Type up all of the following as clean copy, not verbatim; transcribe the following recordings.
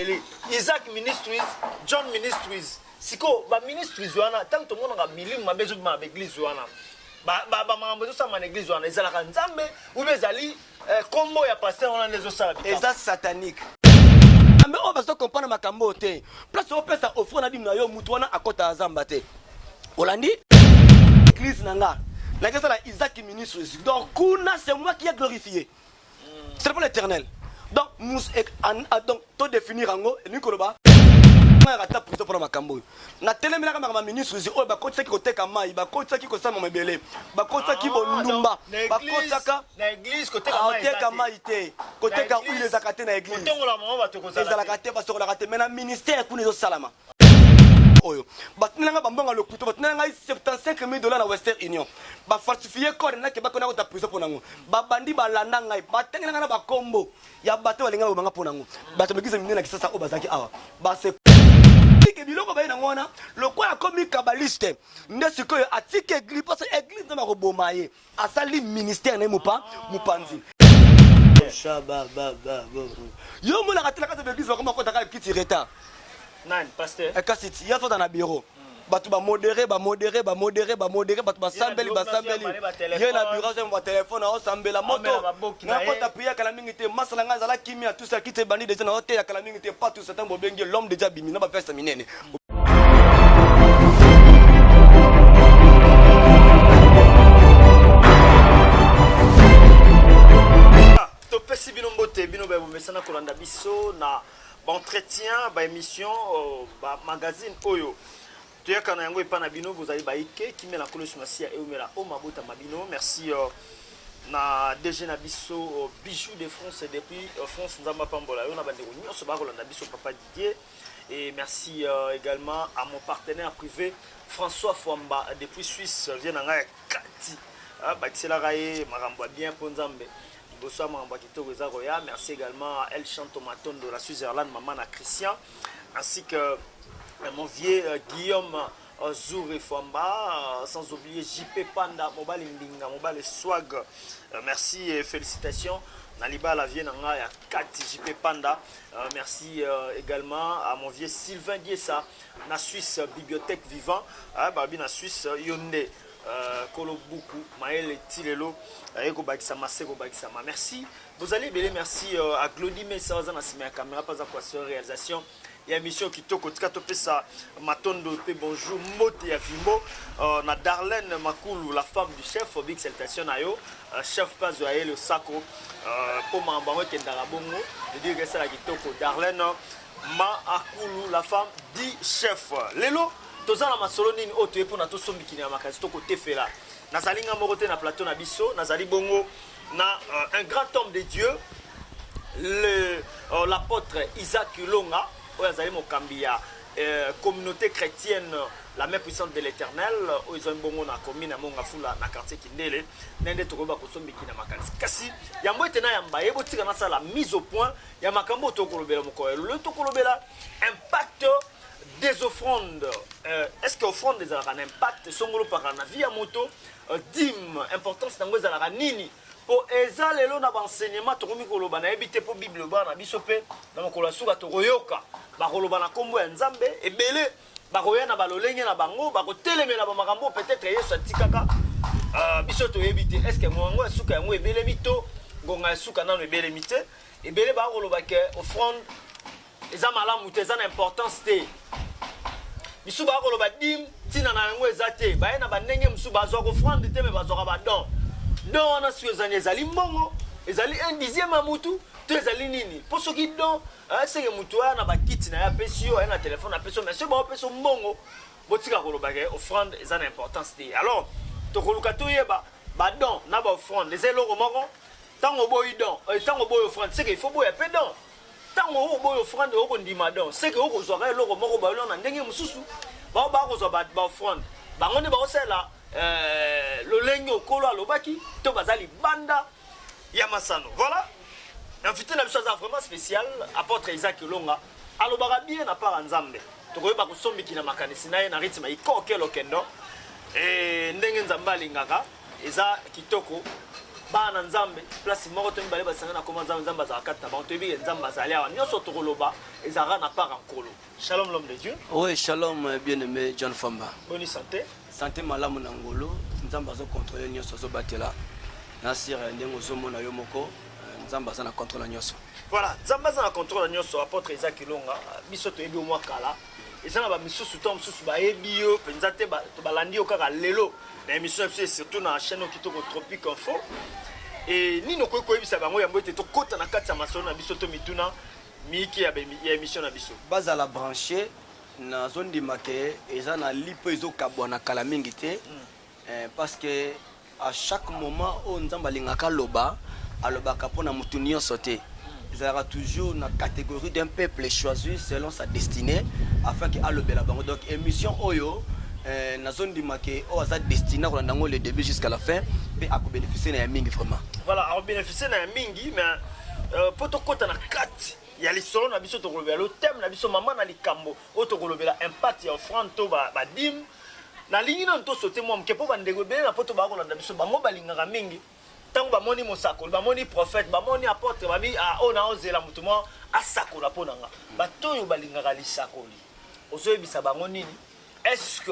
belé Isaac Ministries, John Ministries. Siko ba Ministries wana tant to mona milimo mabezo ma église wana. Ba mambo ça man église wana ezala ka nzambe ou bezali combo ya pasteur wana lezo sala. Eza satanique. Mais on va se comprendre makambo te. Place au pesa offre na bimna yo mutu wana akota azamba te. Olandi église nanga. La question là Isaac Ministries. Donc kuna c'est moi qui ai glorifié. C'est pour l'éternel. Donc nous donc to définir ngo Nikoloba. Rata prison pour makambo. Na telemela ka ma ministre o ba kotsa ki koteka mai, ba kotsa ki kosama mebele, ba kotsa ki bonumba, ba kotsa ka na église koteka mai te, koteka où les akate na église. Kotongola mama ba to kozala. Ezala kate ba sokola kate mena ministère kuni zo salama. Oyo. Ba tinanga ba mbonga lokuto, ba tinanga $75,000 na Western Union. Ba falsifier corps na ke ba kona ko ta prison pour nango. Ba bandi ba landa ngai, ba tenga na ba kombo. Ya bato balinga ba manga pour nango. Ba to mekiza minena kisasa o bazaki awa. Ba se que biloko ba ina ngona lokwa komi kabaliste ndesi ko atike église parce église na roboma ye asali ministère na mupa mupanzi shaba ba yo mona katela ka église ba koma kota ka kiti retard nan pasteur e kasiti ya fota na bureau batu ba modéré batu ba sambeli ye na bureau je ba téléphone au sambela moto na kota priya kala mingi te masala nga zala kimia tout ça qui te bandi déjà na hotel ya kala mingi te pas tout ça tambo bengi l'homme déjà bimi na ba festa minene to pesi bino mbote bino ba bomesana kolanda biso na entretien ba émission ba magazine oyo tuyakana yango epana bino bozali baike kimela kolosima sia eumela o mabota mabino merci na DG na biso Bijou de France depuis France nzamba pambola yo na bandeko nyonso ba kolanda biso papa Didier et merci également à mon partenaire privé François Fwamba depuis Suisse vient nga kati bakisela raye marambo bien ponzambe bonsoir marambo kitoko za roya merci également à El Chantomaton de la Switzerland maman na Christian ainsi que mon vieux Guillaume Zouré Fwamba, sans oublier JP Panda, Mobile Mbinga, Mobile Swag. Merci et félicitations. Naliba la Vienne en a 4 JP Panda. Merci également à mon vieux Sylvain Diessa, na Suisse Bibliothèque Vivant, Babi na Suisse Yonde, Kolobuku, Maël Tilelo, Eko Bakisama, Seko Bakisama. Merci. Vous allez bien, merci à Glody Messazan, à la caméra, pas à quoi sur réalisation. Il y a une mission qui toque au Tkatopesa Matondo P. Bonjour, Mote Yafimbo, na Darlene Makoulou, la femme du chef, Big Salutation Ayo, chef Pazoaye, le Sako, pour Mambawe Kendarabongo, je dis que c'est la qui toque Darlene Makoulou, la femme du chef. Lelo, Tozana Masolonine, Ote, pour Nato Sombikini Amakasi, Toko Tefela, Nazalinga Morote, na Plateau Nabiso, Nazali Bongo, na un grand homme de Dieu, l'apôtre Isaac Longa. Communauté chrétienne la main puissante de l'éternel ils ont bongo na commune monga fula na quartier kindele nende tokoba kosombi kina makanisi kasi yambo etena yamba yebo tika na sala mise au point ya makambo tokolobela mokoelo le tokolobela impact des offrandes est-ce que offrande des un impact songolo par na vie ya moto dîme importance nango ezalaka nini po eza lelo na enseignement tokomi koloba na ebité po bible ba na biso pe na mokolo suka tokoyoka ba koloba na kombo ya nzambe ebele ba koya na balolenge na bango ba kotelemela ba makambo peut-être yeso atikaka biso to ebité est-ce que mongo suka yango ebele mito ngonga suka nano ebele mité ebele ba koloba ke offrande eza malamu te eza na importance te biso ba koloba dim tina na yango eza te ba na bandenge musu bazwa offrande te me bazwa ba don don wana si ezali ezali mbongo ezali 1/10 ya mutu to ezali nini po soki don seke mutu aya na bakiti na ya pesi yo aya na telefone na pesi yo mais so baopesa mbongo botika koloba ke offrande eza na importance te alors tokoluka toyeba badon na baoffrande eza eloko moko ntango oboyi don ntango oboyi offrande seke il faut boya mpe don ntango oboyi offrande okondima don seke okozwaka eloko moko bayolo na ndenge mosusu bao bakozwa baoffrande bango nde baosala lolenge okolo alobaki to bazali banda ya masano voilà invité na biso vraiment spécial apôtre Isaac Longa alobaka bien na part nzambe tokoyeba kosombiki na makanisi na ye na rythme ikoke lokendo ndenge nzambe alingaka eza kitoko bana nzambe place moko to mibale basanga na koma nzambe nzambe azalaka ta bango toyebi nzambe azali awa nyonso tokoloba ezalaka na part nkolo. Shalom l'homme de Dieu. Oui, shalom bien-aimé John Famba. Bonne santé. Santé malamu na ngolo nzambe azo contrôler nyonso zo batela na sire ndengo zo mona yo moko nzambe aza na contrôle nyonso. Voilà, nzambe aza na contrôle nyonso apôtre Isaac Ilonga biso toyebi au moins kala ezana ba misusu to misusu ba yebi yo penza te ba to balandi yo kaka lelo na émission surtout na chaîne Kitoko Tropique Info et nino ko yebisa bango yambo te to kota na kati ya masolo na biso to mituna miki ya émission na biso baza la branché na zone de maké ezana lipo ezo kabwana kala mingi te parce que à chaque moment on nzamba lingaka loba alobaka pona mutu nyonso te. Il y aura toujours une catégorie d'un peuple choisi selon sa destinée afin qu'il ait le bel bango. Donc émission Oyo, na zone du maquet, on a destiné à le début jusqu'à la fin, mais à bénéficier d'un mingi vraiment. Voilà, à bénéficier d'un mingi, mais pour tout côté na 4, il y a les solos, na biso to kolobela le thème, na biso maman na likambo, auto kolobela impact ya offrande to ba dim. Na lingi na to sauter moi mkepo ba ndegobela na poto ba ko na biso bango balingaka mingi. Tant que bamoni mosakoli bamoni prophète bamoni apôtre babi ona ozela mutu mo asakola ponanga bato yo balingaka lisakoli ozoyebisa bango nini est-ce que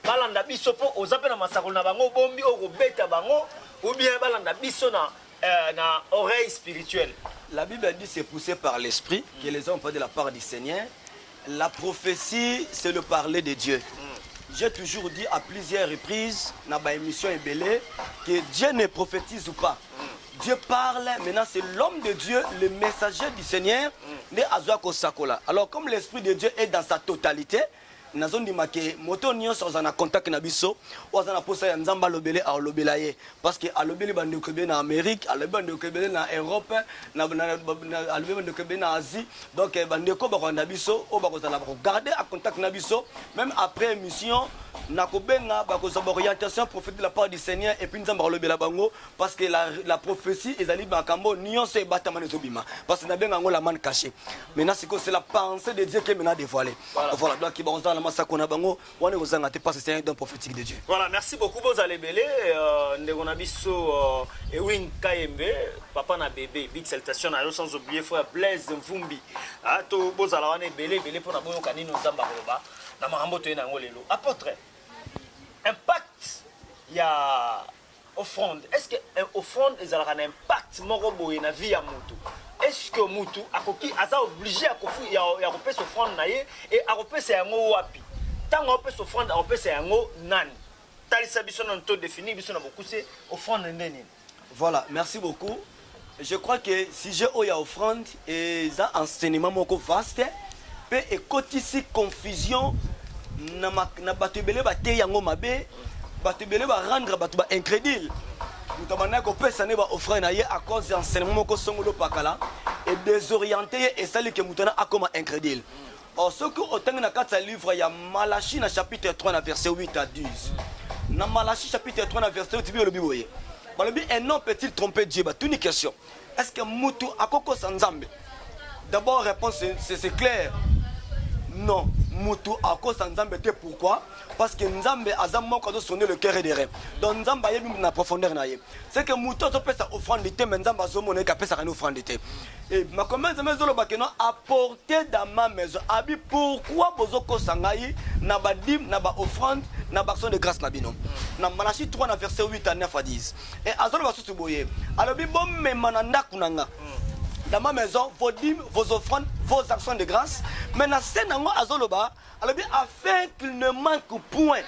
balanda biso po ozape na masakoli na bango bombi okobeta bango ou bien balanda biso na oreille spirituelle. La Bible dit c'est poussé par l'esprit que les hommes parlent de la part du Seigneur. La prophétie c'est le parler de Dieu. J'ai toujours dit à plusieurs reprises dans ma émission Ebélé que Dieu ne prophétise ou pas. Dieu parle, maintenant c'est l'homme de Dieu, le messager du Seigneur, de Azuako Sakola. Alors comme l'Esprit de Dieu est dans sa totalité, na zone di make moto nyonso ozana contact na biso ozana posa ya nzamba lobele a lobela ye parce que a lobeli bande ko be na Amérique a lobeli bande ko be na Europe na a lobeli bande ko be na Asie donc bande ko ba na biso o ba ko zala ba garder à contact na biso même après émission na ko benga ba ko zaba orientation prophétique de la part du Seigneur et puis nzamba lobela bango parce que la prophétie ezali bakambo nyonso e batama nezobima parce que na benga ngo la man caché maintenant c'est la pensée de Dieu qui m'a dévoilé voilà donc qui bon prophétique de Dieu. Voilà, merci beaucoup Bozale Belé, Ndegonabiso Ewin Kayembe, papa na bébé, big salutation à sans oublier frère Blaise Mvumbi. Ah to Bozala wane Belé Belé pour na boyo kanino nzamba koloba na marambo to na ngolelo. Apôtre, impact ya offrande. Est-ce que offrande ezalaka na impact moko boye na vie ya mutu? Est-ce que mutu akoki aza obligé à kofu ya kopesa offrande na ye et a kopesa yango wapi tango opesa offrande a kopesa yango nani talisa biso na to définir biso na beaucoup c'est offrande ndeni. Voilà, merci beaucoup. Je crois que si j'ai oya offrande et ça enseignement moko vaste pe ekotisi confusion na bato belé ba te yango mabe bato belé ba rendre bato ba incrédule. Nous avons fait des offrandes à cause de l'enseignement et désorienté et ça que nous avons comme incrédule. Or, ce que autant dans le livre, il y a Malachie chapitre 3, verset 8 à 10. Dans Malachie chapitre 3, verset 8, il y a un homme peut-il tromper Dieu? Tout une question. Est-ce que Moutou a koko sanzambe? D'abord, réponse c'est clair. Non, Moutou a koko sanzambe. Pourquoi? Parce que Nzambe a sonné le cœur et des rêves. Donc Nzambe a eu la profondeur. C'est que Moutou peut sa offrande d'été, mais Nzambe a sonné qu'à sa offrande d'été. Et ma commande de maison apporter dans ma maison. Abi pourquoi Bozoko Sangaï n'a pas dim, n'a pas offrande, n'a pas action de grâce nabino. Dans Malachie 3, verset 8 à 9 à 10. Et Azol va se boyer. Alors, bon, mais mananda kunanga. Dans ma maison, vos dîmes, vos offrandes, vos actions de grâce. Mais dans ce nango azoloba, alors bien afin qu'il ne manque point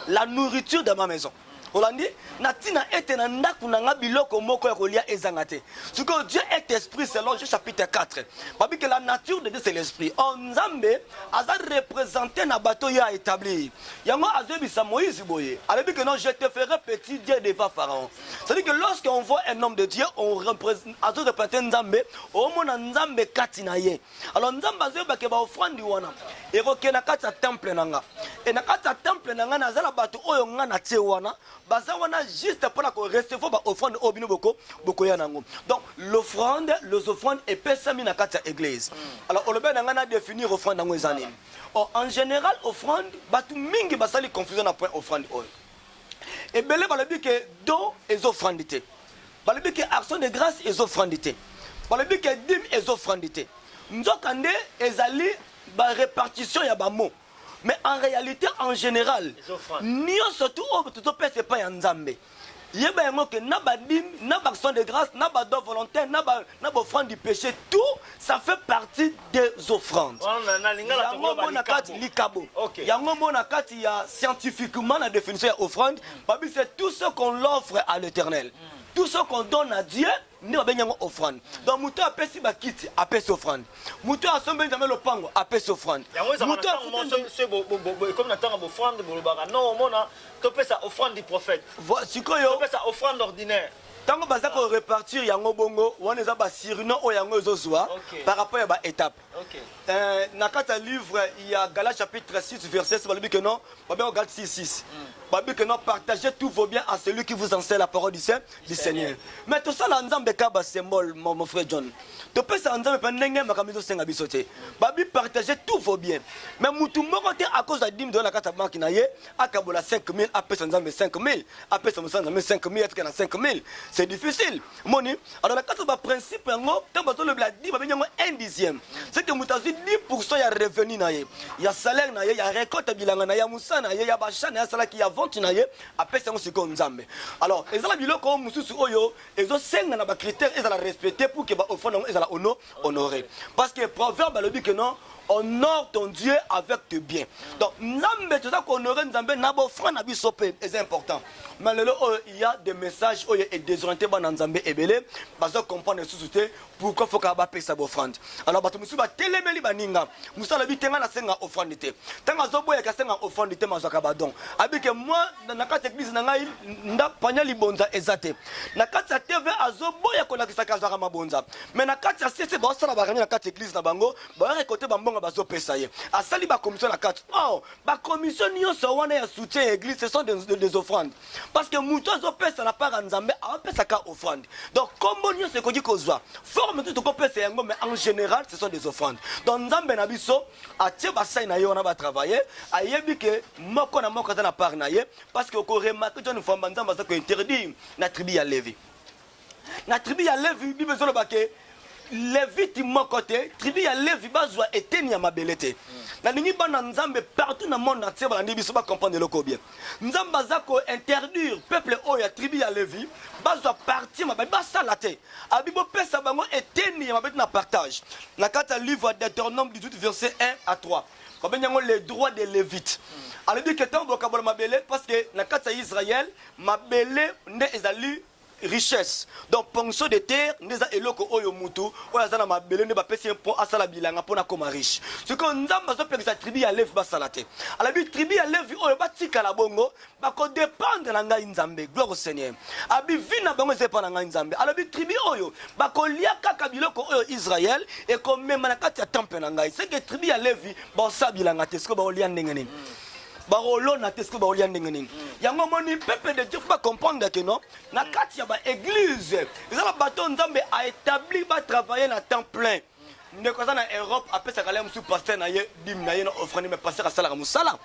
la nourriture dans ma maison. Holandi, natina ete na ndaku na biloko moko ya kolia ezangate. Ce que Dieu est esprit selon Jean chapitre 4. Parce que la nature de Dieu c'est l'esprit. En Nzambe, aza représenté na bateau ya établi. Yango azebisa Moïse boye. Alors que non, je te ferai petit Dieu devant Pharaon. C'est-à-dire que lorsqu'on voit un homme de Dieu, on représente azo représenter Nzambe, au mona Nzambe katina ye. Alors Nzambe azeba ke ba offrande wana. Et rokena kata temple nanga. Et na kata temple nanga na zala bateau oyo nga na tie wana. Bazawana juste pour la recevoir ba offrande au bino boko ya nango. Donc l'offrande, les offrandes et pesami na kata église. Alors on le ben na définir offrande nango ezanini. En général offrande batu mingi basali confusion na point offrande oil. Et belé ba le dit que don et offrande té. balobi ke action de grâce ezofrandité balobi ke dîme ezofrandité nzokande ezali ba répartition ya ba mot mais en réalité en général nio surtout tout pèse pas ya nzambe yeba yango que na ba dîme na ba action de grâce na ba don volontaire na ba offrande du péché tout ça fait partie des offrandes yango mona kati likabo yango mona kati ya scientifiquement la définition ya offrande babi c'est tout ce qu'on l'offre à l'Éternel tout ce qu'on donne à Dieu ni babenyango offrande donc muto apesi bakiti apesi offrande muto asombe nzambe lopango apesi offrande muto comme na tanga offrande bolobaka non mona to pesa offrande du prophète sikoyo to pesa offrande ordinaire tango baza ko répartir yango bongo wana eza ba surnom o yango ezozwa par rapport à ba étape na kata livre il y a Galates chapitre 6 verset 6 balobi que non babé Galates 6 balobi que non partagez tous vos biens à celui qui vous enseigne la parole du Seigneur mais tout ça la nzambe ka ba symbole mon frère John to pesa nzambe pa ndenge makamizo senga bisote babi partagez tous vos biens mais mutu moko te à cause de dîme de la kata banque na ye akabola 5000 apesa nzambe 5000 apesa nzambe 5000 etka na 5000 c'est difficile moni alors la kata ba principe yango tant bazo le bladi ba benyango 1/10 c'est que mutazi 10% ya revenu na ye ya salaire na ye ya récolte bilanga na ya musana ye ya bachana ya salaki ya vente na ye apesa ngo siko nzambe alors ezala biloko mususu oyo ezo senga na ba critères ezala respecter pour que ba offrande ezala honoré parce que proverbe le dit que non honore ton Dieu avec tes biens donc nzambe tout ça qu'on honorer nzambe na ba offrande na biso pe c'est important mais il y a des messages et désorientés dans nzambe ebele bazo comprendre sous-souté pourquoi faut ka ba pesa ba offrande alors bato musu ba telemeli baninga musala bitenga na senga offrande te tanga zoboya ka senga offrande te mazaka ba don abike moi na kati église na ngai nda panya libonza ezate na kati ya TV azoboya ko lakisa ka zaka mabonza mais na kati ya CC ba sala ba na kati église na bango ba récolter ba mbonga bazo pesa ye asali ba commission na kati oh ba commission nyonso wana ya soutien église ce sont des offrandes parce que muto azo pesa na part nzambe a pesa ka offrande donc comme nyonso ko kozwa forme tout ko pesa yango mais en général ce sont des offrandes donc nzambe na biso a tie ba sai na yo na ba travailler ayebi que moko na moko na part na ye parce que ko remarquer ton femme nzambe ça ko interdit na tribu ya Lévi na tribu ya Lévi bi besoin ba ke Lévite moko te tribu ya Lévi bazwa eteni ya mabelete na ningi bana nzambe partout na monde entier ba ndibiso ba comprendre le ko bien nzamba za ko interdire peuple o ya tribu ya Lévi bazwa partir ma ba salate abibo pesa bango eteni ya mabelete na partage na kata livre de Deutéronome 18 verset 1 à 3 ko benyango les droits des Lévites alors dit que tant bokabola mabele parce que na kata Israël mabele nde ezali richesse donc ponction de terre neza eloko oyo mutu oyo azana mabele ne ba pesi po asala bilanga pona koma riche ce que nzamba zo pekisa tribu ya Lévi ba salate ala bi tribu ya Lévi oyo ba tika la bongo ba ko dépendre na ngai nzambe gloire au Seigneur abi vina bango zepa na ngai nzambe ala bi tribu oyo ba ko lia kaka biloko oyo Israël et comme même na kati ya temple na ngai c'est que tribu ya Lévi ba sa bilanga te ce que ba olia ndenge nini barolo na tesko ba olia ndenge nini yango moni peuple de Dieu pas comprendre que non na kati ya ba église ezala bato nzambe a établi ba travailler na temps plein ndeko za na Europe apesa kala musu pasteur na ye dim na ye na offrande mais pasteur asala ka musala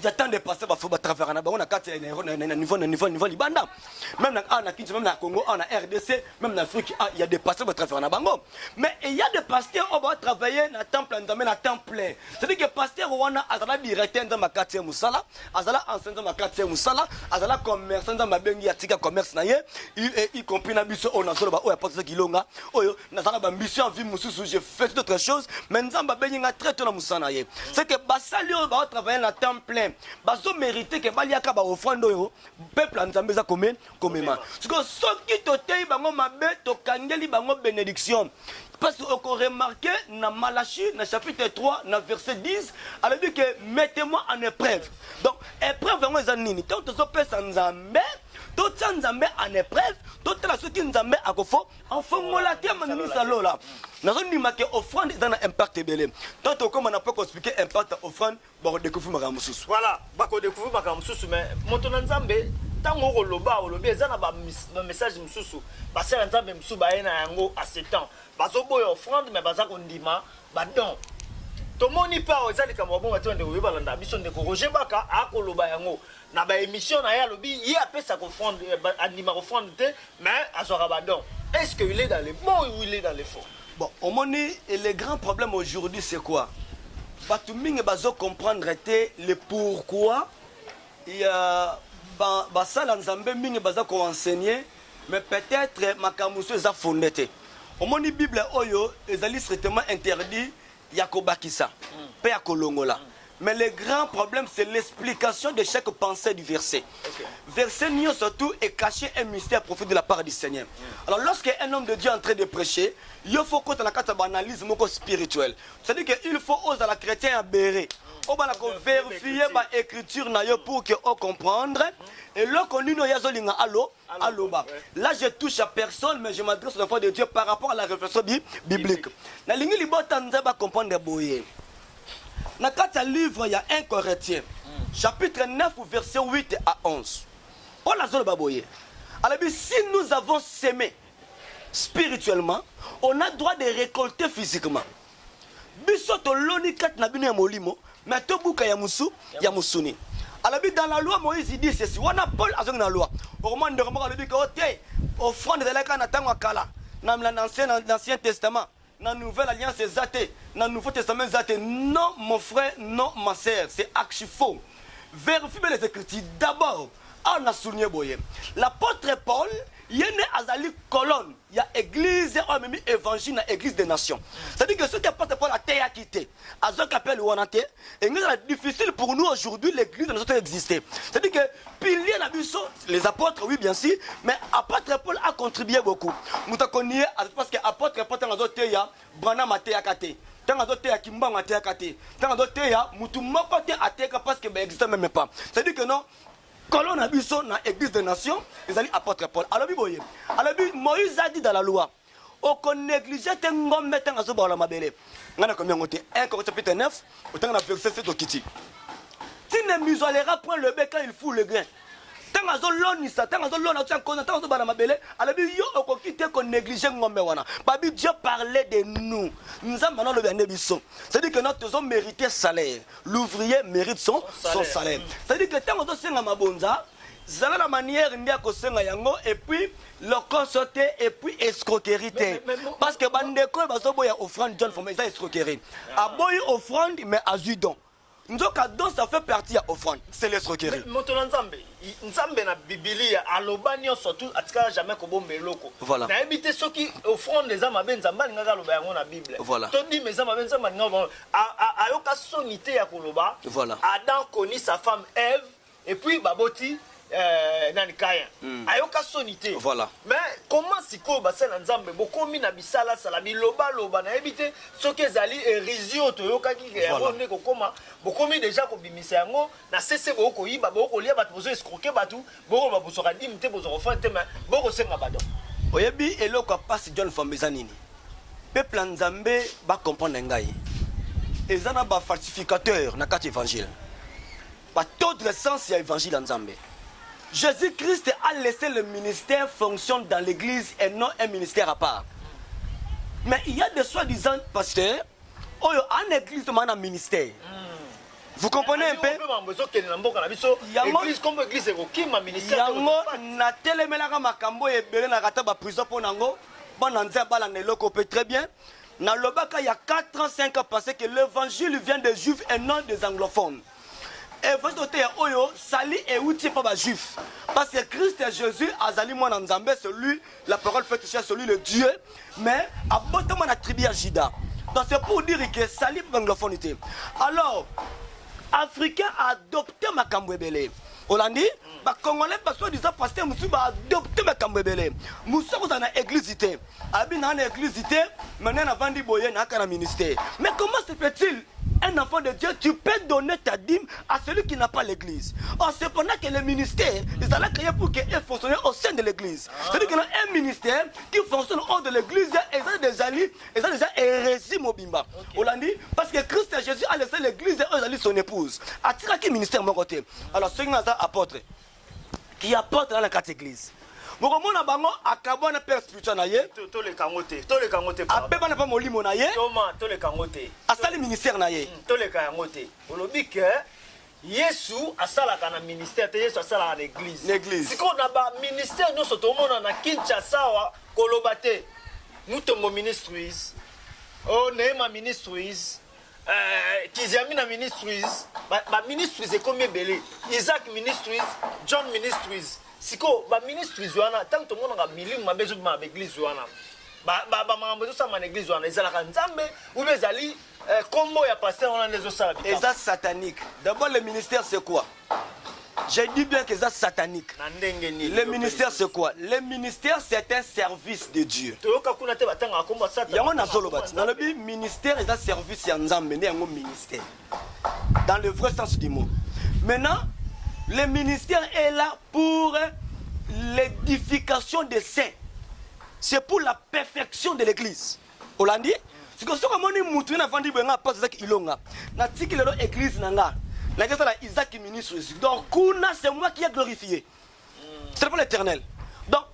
j'attends de passer ba faut ba travailler na ba on a kati na niveau libanda même na Kinshasa même na Congo na RDC même en Afrique il y a des pasteurs qui travaillent na bango mais il y a des pasteurs qui vont travailler na temps plein na temps plein c'est-à-dire que pasteur wana azala directeur dans ma quartier musala azala enseignant dans ma quartier musala azala commerçant dans ma bengi atika commerce na ye y compris na biso on a solo ba o ya pasteur kilonga oyo na zala ba ambition en vie mususu j'ai fait d'autres choses mais nzamba bengi nga traiter na musana ye c'est que basali ba travailler na temps plein bazo mériter que baliaka ba offrande oyo peuple nzambe za komema parce que soki totei bango mabe to kangeli bango bénédiction parce que on remarqué na Malachie na chapitre 3 na verset 10 elle dit que mettez-moi en épreuve donc épreuve bango za nini tant to pesa nzambe tout ça nzambe en épreuve tout la soki nzambe akofo enfongola te manini salola nazo ndima ke offrande dans un impact belé tant comme on a pas expliquer impact offrande ba découvrir makambo susu voilà ba ko découvrir makambo susu mais moto na nzambe tango koloba olobi eza na ba message mususu ba sera nzambe musu ba ena yango à 7 ans bazo boy offrande mais baza ko ndima ba don tomoni pa ozali kama bonga to ndeko balanda biso ndeko Roger Baka akoloba yango na ba émission na ya lobi yi apesa ko fond anima ko fond te mais azora badon. Est-ce que il est dans les bons ou il est dans les faux? Bon, au moni, et le grand problème aujourd'hui c'est quoi? Batuminge bazo comprendre le pourquoi il y a ça l'ensemble minge baza ko enseigner mais peut-être makamuso eza fondé. Au moni Bible oyo ezali strictement interdit ya kobakisa pe ya kolongola. Mais le grand problème, c'est l'explication de chaque pensée du verset. Okay. Verset Nio surtout est caché un mystère profond de la part du Seigneur. Alors, lorsqu'un homme de Dieu est en train de prêcher, il faut qu'on ait une analyse spirituelle. C'est-à-dire qu'il faut oser la chrétienne à bérer. On va vérifier l'écriture pour qu'on comprendre. Et là, on a là, je touche à personne, mais je m'adresse aux enfants de Dieu par rapport à la réflexion biblique. La ligne va comprendre boyer. Dans le livre, il y a 1 Corinthiens, chapitre 9, verset 8 à 11. Alors, si nous avons sémé spirituellement, on a le droit de récolter physiquement. Alors, dans la loi, Moïse dit ceci. On a Paul dans la loi. Offrande de l'Ancien Testament. Dans la Nouvelle Alliance, c'est Zaté. Dans le Nouveau Testament, Zaté. Non, mon frère, non, ma sœur. C'est archi-faux. Vérifiez les Écritures. D'abord, on a souligné Boye. L'apôtre Paul, il y a une colonne. Il y a église, on a mis évangile dans l'église des nations. C'est-à-dire que ceux qui apportent Paul a été quitté. À ceux qui appellent Wanate, et c'est difficile pour nous aujourd'hui, l'église des nations exister. C'est-à-dire que pilier la buisson, les apôtres, oui, bien sûr, mais apôtre Paul a contribué beaucoup. Nous connaissons parce que apôtre Paul a été Brana Matéa Kate. Tant d'autres à Kimba Matéa Kate. Tant d'autres à Moutoumoko Ateka parce que n'existe même pas. C'est-à-dire que non. Colonne a dans l'église des nations, ils allaient apôtre Paul. Alors, Moïse a dit dans la loi, on négligeait un homme mettant à ce bord la mabelle. On a combien de 1 Corinthiens chapitre 9, autant a verset 7 au Kiti. Tu ne musoleras point le bec quand il fout le grain. Tant à l'on, tant à l'on, tant à la mabelle, alors on quitte qu'on négligeait un homme. Babi Dieu parlait de nous. Nous avons maintenant le dernier bisson. C'est-à-dire que notre hommes mérité salaire. L'ouvrier mérite son salaire. C'est-à-dire que tant que c'est ma bonza, c'est la manière de yango et puis le consulter et puis escroquerie. Parce que bandeko bazoboya offrande John for ça escroquerie. Aboy offrande mais azudon. Nous avons ça fait partie de l'offrande, c'est l'escroquerie. Nzambe na Biblia alobani surtout atika jamais ko bombe loko. Voilà. Na éviter ceux qui offrande les âmes ben nzamba nga loba yango na Bible. Voilà. To dit mes âmes ben nzamba nga ayoka sonité ya koloba. Voilà. Adam connaît sa femme Ève et puis baboti nani Caïn. Ayoka sonité. Voilà. Mais comment siko basela nzambe bokomi na bisala sala biloba loba na éviter ceux qui zali erizio to yoka ki ya ronde ko koma bokomi déjà ko bimisa yango na cesse boko yiba boko lia batu bozo escroquer batu boko ba bozo kadimte bozo ofante mais boko senga bado. Oyebi eloko passe John Fambeza nini. Peuple nzambe ba comprendre ngai. Ezana ba falsificateur na kati évangile. Ba tordre le sens ya évangile nzambe. Jésus-Christ a laissé le ministère fonctionner dans l'église et non un ministère à part. Mais il y a des soi-disant pasteurs, en église, un ministère. Vous comprenez un peu? Église comme église, c'est un ministère. Très bien. Dans le bac, il y a 4 ans, 5 ans passé que l'évangile vient des juifs et non des anglophones. Et vous notez Oyo, Sali et Outi pas juif. Parce que Christ et Jésus, Azali moi dans Zambé, celui, la parole fait toucher celui le Dieu, mais à bottom on attribue à Jida. Donc c'est pour dire que Sali pour l'anglophonité. Alors, Africain a adopté ma Kambwebele. Hollandi, bah Congolais parce que disant pasteur Moussou va adopter ma Kambwebele. Moussou vous en a églisité. Abi na églisité, maintenant on a vendu boyer na kana ministère. Mais comment se fait-il? Un enfant de Dieu, tu peux donner ta dîme à celui qui n'a pas l'église. Or, c'est pendant que le ministère, ils allaient créer pour qu'il fonctionne au sein de l'église. C'est-à-dire qu'il y a un ministère qui fonctionne hors de l'église et ils ont des alliés, ils ont déjà hérésie Mobimba. Hollandi, parce que Christ et Jésus a laissé l'église et eux allaient son épouse. Attira qui ministère mon côté. Alors, ceux qui sont apôtres, qui apportent dans la carte église. bokomona bango akabwana père spirituel na ye to le kangote abeba na pa molimo na ye toma to le kangote asali ministère na ye to le kangote olobi ke Yesu asalaka na ministère te Yesu asalaka na église siko na ba ministère nyonso tomona na Kinshasa wa koloba te Mutombo ministries Neema ministries Kiziamina ministries ba ministries ekomi belé Isaac ministries John ministries siko ba ministries wana tant to mona ga milimu mabezo ma église wana ba mambo to sa ma église wana ezalaka nzambe ou bezali combo ya pasteur on a les osala et ça satanique. D'abord le ministère c'est quoi? J'ai dit bien que c'est satanique. Le ministère c'est quoi? Le ministère c'est un service de Dieu. Yango na zolo bati. Dans le ministère c'est un service ya nzambe ne yango ministère. Dans le vrai sens du mot. Maintenant, le ministère est là pour l'édification des saints. C'est pour la perfection de l'église. Hollandi? C'est que ce que moni mutu na vandi benga pas Isaac Ilonga. Na tiki lelo église nanga. Na kesa la Isaac ministre. Donc kuna c'est moi qui ai glorifié. C'est pas l'Éternel. Donc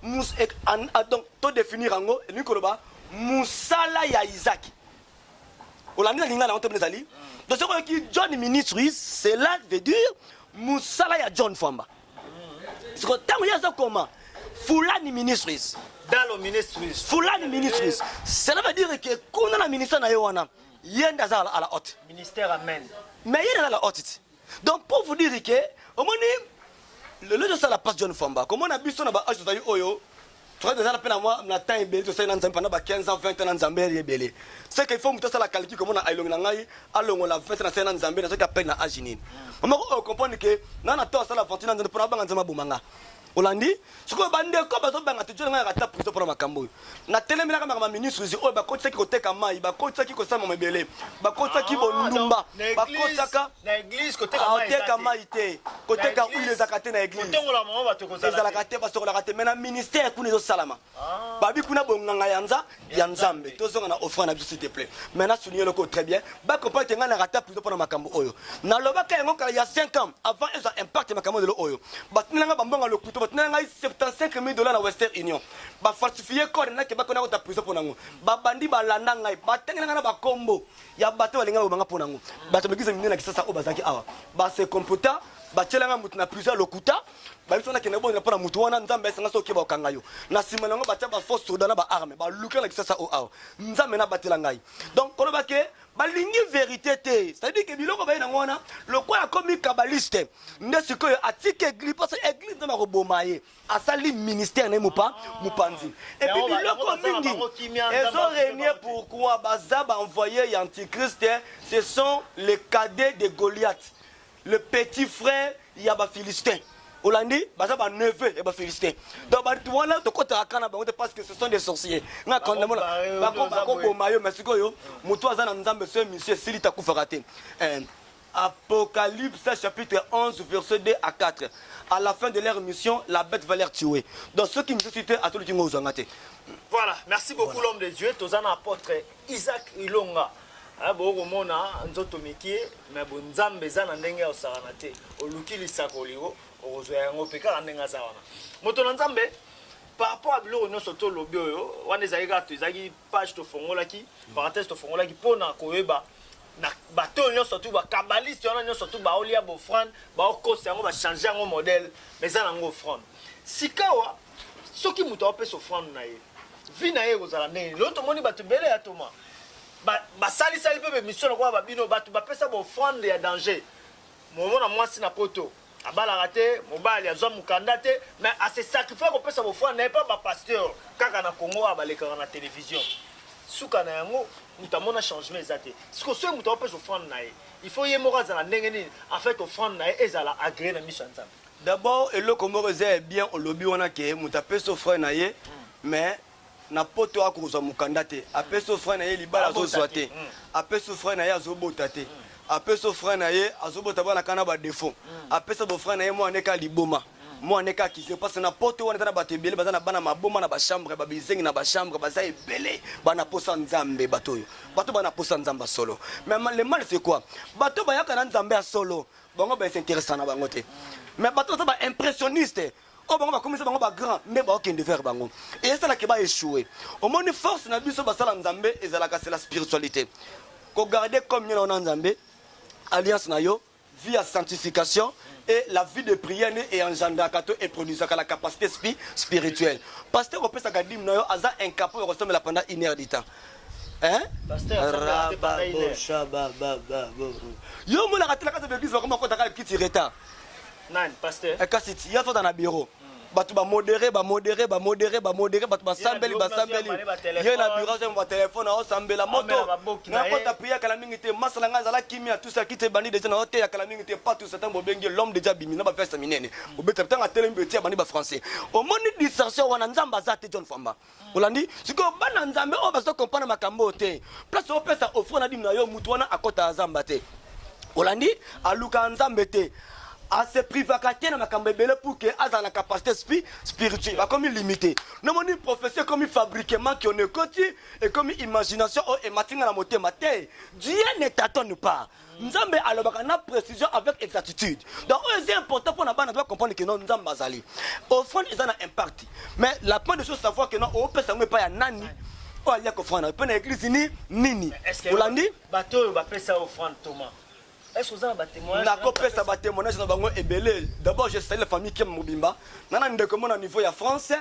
donc to définir ango ni koloba musala ya Isaac. Olandi na linga na onte bezali. Donc ce que John ministre c'est là veut dire musala ya John Famba. C'est que tant ya ça comment Fulani ministries. Dans le ministries. Fulani ministries. Cela veut dire que quand on a ministère na yowana, yenda à la haute. Ministère amen. Mais yenda à la haute. Donc pour vous dire que au moment le lieu de ça la passe John Famba. Comment on a biso na ba âge de oyo. Tu vois déjà la peine à moi na temps et belé to ça dans pendant 15 ans 20 ans dans Zambie belé. C'est qu'il faut muto ça la calcul comment on a ailong na ngai alongo la 20 ans dans Zambie ça qu'appelle na âge nini. Maman comprendre que na to ça la 21 ans pour na banga nzama bomanga. Olandi siko bande ko bazo banga tujona nga kata puso pour makambo na telemela kama kama ministre zi o ba kotsa ki koteka mai ba kotsa ki kosama mebele ba kotsa ki bondumba ba kotsa ka na église koteka mai te koteka uile zakate na église kotengola mama bato kozala ezala kate ba sokola kate mena ministère kuna zo salama babi kuna bonganga ya nzambe tozonga na offrande na s'il te plaît maintenant souligner le ko très bien ba comprendre nga na kata puso pour makambo oyo na lobaka yango kala ya 5 ans avant eso impact makambo de oyo batinanga bambonga le couteau batinanga 75 000 $ na Western Union ba falsifier code na ke ba kona ko ta prison ponango ba bandi ba landa ngai ba tengena na ba kombo ya bato balinga ba banga ponango bato mekiza minena kisasa o bazaki awa ba se computer ba tselanga mutu na prison lokuta ba bisona ke na bona pona mutu wana nzambe sanga so ke ba kanga yo na sima nango ba tsa ba force soda na ba arme ba luka na kisasa o awa nzambe na batela ngai donc kono ba ke balingi vérité te c'est-à-dire que biloko baye nango wana lokwa komi kabaliste nde sikoyo atike église parce que église na roboma ye asali ministère na mupanzi et puis biloko mingi ezo régner pourquoi baza ba envoyé antichrist ce sont les cadets de Goliath le petit frère ya ba philistin Hollandi, baza ba neveu et ba philistin. Donc ba tuwana to kota akana ba parce que ce sont des sorciers. Na kondamo ba ko bomayo mesiko yo mutu azana nzambe ce monsieur silita kufarate. Apocalypse chapitre 11 verset 2 à 4. À la fin de leur mission, la bête va les tuer. Donc ceux qui me citent à tout le monde zangate. Voilà, merci beaucoup l'homme de Dieu, tozana apôtre Isaac Ilonga. Mona nzoto mikie mais bonzambe za na ndenge osana te olukilisa koliko ozwa yango peka ndenga za wana moto na nzambe par rapport à biloko nyonso to lobi oyo wana ezalika to ezalaki page to fongolaki parenthèse to fongolaki pona koyeba na bato nyonso to ba kabaliste wana nyonso to ba olia bo offrande ba okosa yango ba changer yango modèle mais za nango offrande sikawa soki muto opesa offrande na ye vi na ye kozala ndenge loto moni bato bele ya toma ba sali pe mission kwa babino batu ba pesa bo offrande ya danger momona mwasi na poto abala raté mobali azwa mukanda te mais à se sacrifier ko pesa bo offrande n'est pas ba pasteur kaka na Congo abaleka na télévision suka na yango mutamona changement ezate siko so muto pesa offrande na ye il faut yemoka za na ndenge ni en fait offrande na ye ezala agréé na mission nzambe d'abord eloko mo est bien au lobby wana ke muta pesa offrande na ye mais na poto akozwa mukanda te apesa offrande na ye libala azozwa te apesa offrande na ye azobota te apesa offrande na ye azobota bana kana ba défaut apesa offrande na ye mo aneka liboma mo aneka kise parce na poto wana tana bato ebele bazana bana maboma na ba chambre ba bizengi na ba chambre baza ebele bana posa nzambe bato yo bato bana posa nzamba solo mais le mal c'est quoi bato ba yaka na nzambe ya solo bango ba s'intéressant na bango te mais bato ba impressionniste oh bango ba commencer bango ba grand mais ba okende vers bango et ça là qui va échouer au moins force na biso basala nzambe ezalaka c'est la spiritualité ko garder comme nous na nzambe alliance na yo vie à sanctification et la vie de prière et engendraka to et produisaka la capacité spirituelle pasteur ko pesa gadim na yo aza incapable de rester pendant 1 heure du temps. Hein? Pasteur, yo mo la katela ka de église ba comment ko taka kiti retard. Nan, pasteur. E kasi ya to dans na bureau. Batu ba modéré batu ba sambeli ye na bureau c'est mon téléphone au sambela moto na kota priya kala mingi te masala nga zala kimia tout ça qui te bandi déjà na hotel ya kala mingi te pas tout ça tant bobengi l'homme déjà bimi na ba festa minene obeta tanga tele mbeti bandi ba français au moni dissertation wana nzamba za te John Famba olandi siko bana nzambe o ba so comprendre makambo te place o pesa offre na dim na yo mutu wana akota nzamba te olandi aluka nzambe te à se privacater dans ma cambébele pour que à la capacité spirituelle va comme limité non mon professeur comme fabriquement qui on est côté et comme imagination et matinga la moté maté Dieu ne t'attend pas nzambe alobaka na précision avec exactitude donc c'est important pour na bana doit comprendre que non nzambe bazali offrande ils en a impact mais la point de chose savoir que non on peut ça pas ya nani o alia ko offrande peut na église ni nini olandi bateau ba pesa offrande Thomas. Est-ce que vous avez des témoignages? D'abord, je salue la famille qui est Mobimba. Je suis au niveau de France.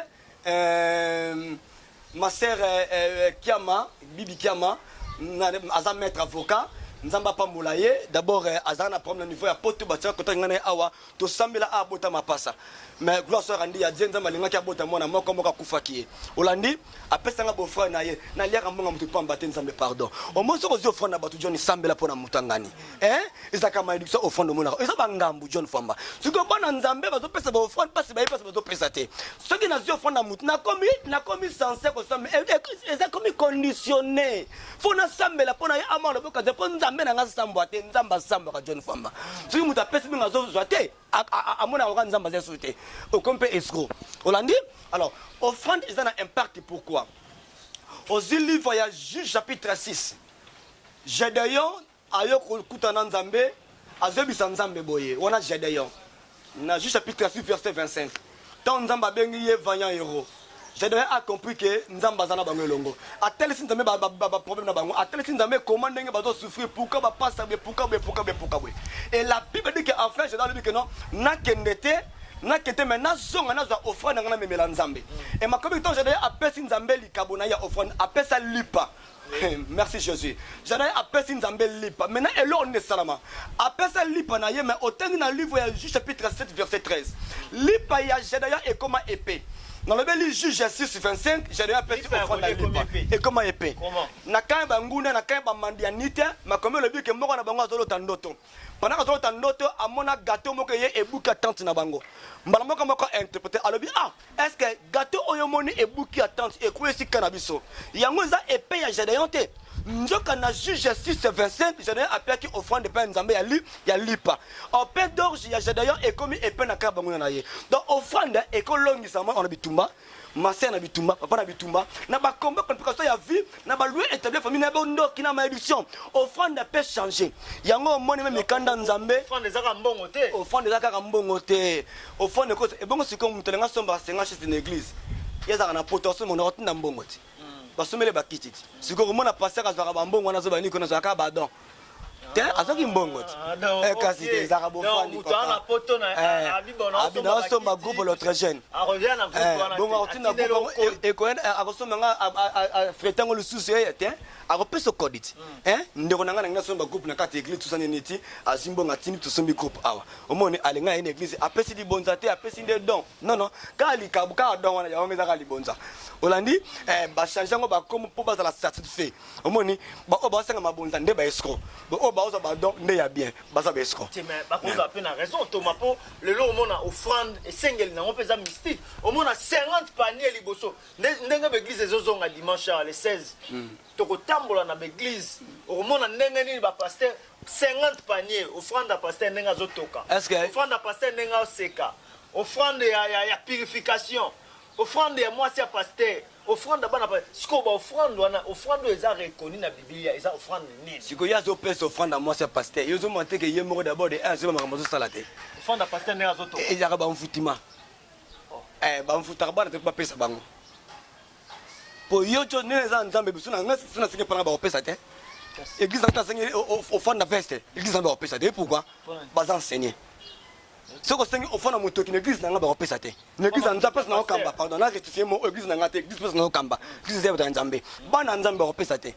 Ma sœur Kiama, Bibi Kiama, est maître avocat. Nzamba Pamboulaye. D'abord, Azana problème niveau ya poto batia kota ngana awa to sambela abota mapasa. Mais gloire soit rendue ya Dieu nzamba linga ki abota mona moko moka kufaki. Olandi apesa nga bofra na ye na liaka mbonga mutu pamba te nzambe pardon. Au moins so ko fond na batu John sambela pona mutangani. Ezaka malédiction au fond de mona. Eza bangambu John Famba. Siko bana nzambe bazo pesa ba offrande pasi ba pesa bazo pesa te. Ce qui na zo fond na mutu na komi censé ko sambela eza komi conditionné. Faut na sambela pona ya amana boka de pona menanga samba te nzamba samba ka John Famba si muta pesi binga zo zoate amona ka nzamba za soute au compte escroc olandi alors offrande ils en a impact pourquoi aux livre ya Juge chapitre 6 Gédéon ayo kutana nzambe azobisa nzambe boye wana Gédéon na Juge chapitre 6 verset 25 tant nzamba bengi ye vaillant héros Gédéon a compris que nzamba zana bango longo a tel sin nzambe ba problème na bango a tel sin nzambe comment ndenge bazo souffrir pourquoi ba passer pourquoi et la Bible dit que en fait Gédéon dit que non na kendete na kete maintenant zonga na za offrande ngana memela nzambe et ma communauté Gédéon a pesi nzambe likabona ya offrande a pesa lipa. Merci Jésus. Gédéon a pesi nzambe lipa maintenant elo ne salama a pesa lipa na ye mais autant dans le livre ya Juge chapitre 7 verset 13 lipa ya Gédéon est comme épée. Dans le livre Juge 6 25, j'ai déjà perçu offrande à lipa. Et comment épée? Na quand banguna na quand bamandianite, ma comme le but que moko na bango azolo tandoto. Pendant azolo tandoto amona gâteau moko ye ebuka tante na bango. Mbala moko interpréter alobi est-ce que gâteau oyo moni ebuka tante e kwa si cannabis. Yango za épée ya Gédéon te. Njoka na Juge 6 25, Gédéon appelle qui offrande de pain nzambe ya lipa. Au pain d'orge ya Gédéon et comme épée na kabanguna na ye. Donc offrande et kolongi sama on a bitumba, ma sœur na bitumba, papa na bitumba, na ba combat contre ya vie, na ba louer établir famille na bondo qui na malédiction. Offrande peut changer. Yango moni même kanda nzambe. Offrande ezaka mbongo te. Offrande ezaka mbongo te. Offrande ko et bongo siko mutelenga somba 50 chez une église. Yazaka na potentiel mon rotina mbongo te. Basomele bakititi siko komona passer azaka bambongo wana zo bani kona zaka badon te azaki mbongo ti kasi te zaka bofani ko ta poto na abina somba groupe l'autre jeune revient na groupe wana bon rotina groupe e ko akosomba nga fretango le souci te akopesa koditi ndeko nanga na somba groupe na kati église tusani neti azimbonga tini tusombi groupe awa omone alenga ene église apesi di bonza te apesi de don non kali kabuka don wana yawo ngeza kali bonza olandi ba changer ngo ba comme pour ba la satisfait omoni ba o ba senga mabonza nde ba escroc ba o ba oza ba don nde ya bien ba za ba escroc mais ba koza pe na raison Thomas po le lo mona offrande et sengeli na ngopeza mystique omona 50 paniers liboso ndenge ba église ezozonga dimanche le 16 tokotambola na église omona ndenge nini ba pasteur 50 paniers offrande à pasteur ndenge azotoka offrande à pasteur ndenge oseka offrande ya purification offrande ya mwasi ya pasteur offrande bana pa siko ba offrande wana offrande eza reconnu na Biblia eza offrande nini siko yazo pesa offrande à mwasi ya pasteur yozo monter que yemoko d'abord de un c'est makambo zo salate offrande à pasteur ndenge azotoka ezaka ba mfutima bamfutaka bana te bapesa bango po yo tyo nene eza nzambe biso na nga sina senge mpona bakopesa te église nango asengi ofanda veste église nango bakopesa te pourquoi baza enseigné soki osengi ofanda motoki na église nanga bakopesa te na église ya nzambe place nango kamba pardon na rectifie mo église nanga te église place nango kamba église eza ya nzambe bana nzambe bakopesa te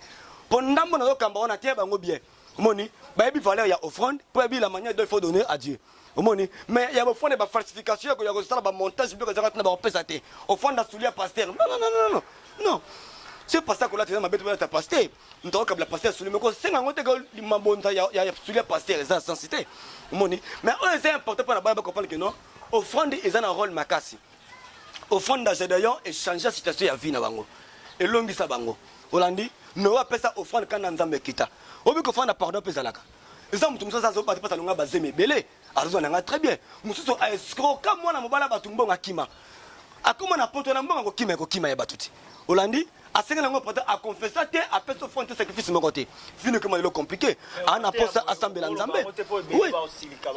po ndambo nazokamba wana tie bango bien omoni bayebi valeur ya offrande po yebi la manière dont il faut donner à Dieu omoni mais ya bofrande bafalsification ya kosala bamontage mpe kozanga tina bakopesa te offrande asuli ya pasteur non c'est pas ça que là tu as ma bête ta pasteur nous t'avons comme la pasteur asuli mais ko senga ngote ko mabonza ya asuli ya pasteur eza sensité omoni mais c'est important pour la bana comprendre que non offrande eza na rôle makasi offrande d'Agedayon et changer la situation ya vie na bango elongisa bango olandi no apesa offrande kana nzambe kita obi ko offrande pardon pesa laka eza mutu muso sazo bati pesa longa bazeme belé azo na nga très bien mususu a escroka mwana mobala batu mbonga kima akoma na poto na mbonga ko kima ya batuti olandi asenga nango poto a confesser te apesa offrande sacrifice moko te fini que malo compliqué ana posa assemblée la nzambe oui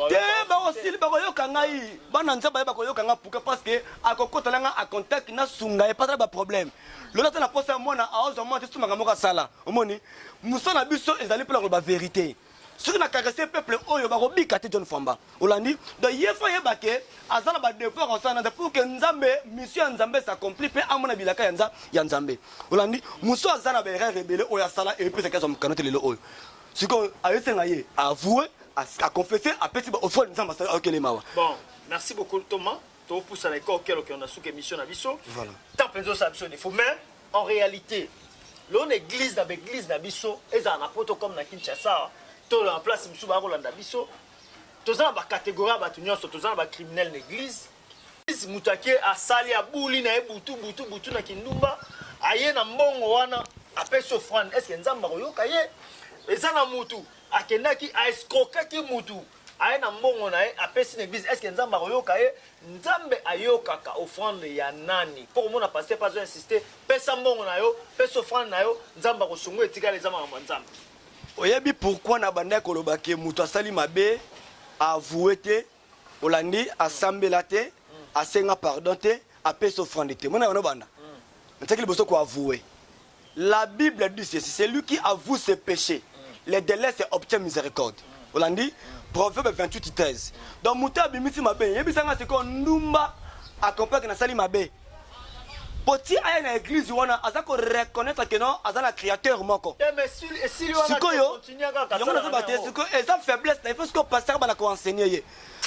te ba osili ba koyoka ngai bana nzamba ba koyoka nga puka parce que akokota langa a contact na sunga e pas ba problème lola tana posa mona aozo mona te sumanga moka sala omoni musana biso ezali pela ko ba vérité ce qui a caressé le peuple, oyo barobika te John Famba. Olandi, de yefa yebake, azana ba devoir osana pour que nzambe mission nzambe s'accomplit pe amona bilaka ya nzambe. Olandi, muso azana ba erreur rebelle oya sala et puis c'est qu'ils ont canoté le oyo. Ce qu'on a essayé ngaye avouer, à confesser, à petit au fond nzamba ça OK les mawa. Bon, merci beaucoup Thomas. To pousse à l'école on a sous émission na biso. Voilà. Tant penso ça biso défaut mais en réalité, l'on église na biso eza na poto comme na Kinshasa. Tout en place monsieur Barolanda biso tozana ba catégorie ba tunyoso tozana ba criminel l'église mutake asali ya buli na butu na kindumba aye na mbongo wana apeso offrande est-ce que nzamba koyoka ye ezana mutu akendaki a escroquer mutu aye na mbongo na ye apesi na église est-ce que nzamba koyoka ye nzambe ayokaka offrande ya nani pour mona passer pas insister pesa mbongo na yo pesa offrande na yo nzamba kosungu etika les amama nzambe. Oyebi pourquoi na banda kolobake mutu asali mabe avoué te olandi asambela te asenga pardon te apesa offrande te mona wana banda ntaki liboso ko avoué la Bible dit ceci c'est lui qui avoue ses péchés les délais c'est obtient miséricorde olandi Proverbe 28:13 donc mutu abimisi mabe yebisanga c'est ko ndumba accompagne na sali mabe poti aya na église wana azako reconnaître que non azana créateur moko mais si lui wana continue kaka yona ça baté c'est que eza faiblesse il faut que pasteur bana ko enseigner ye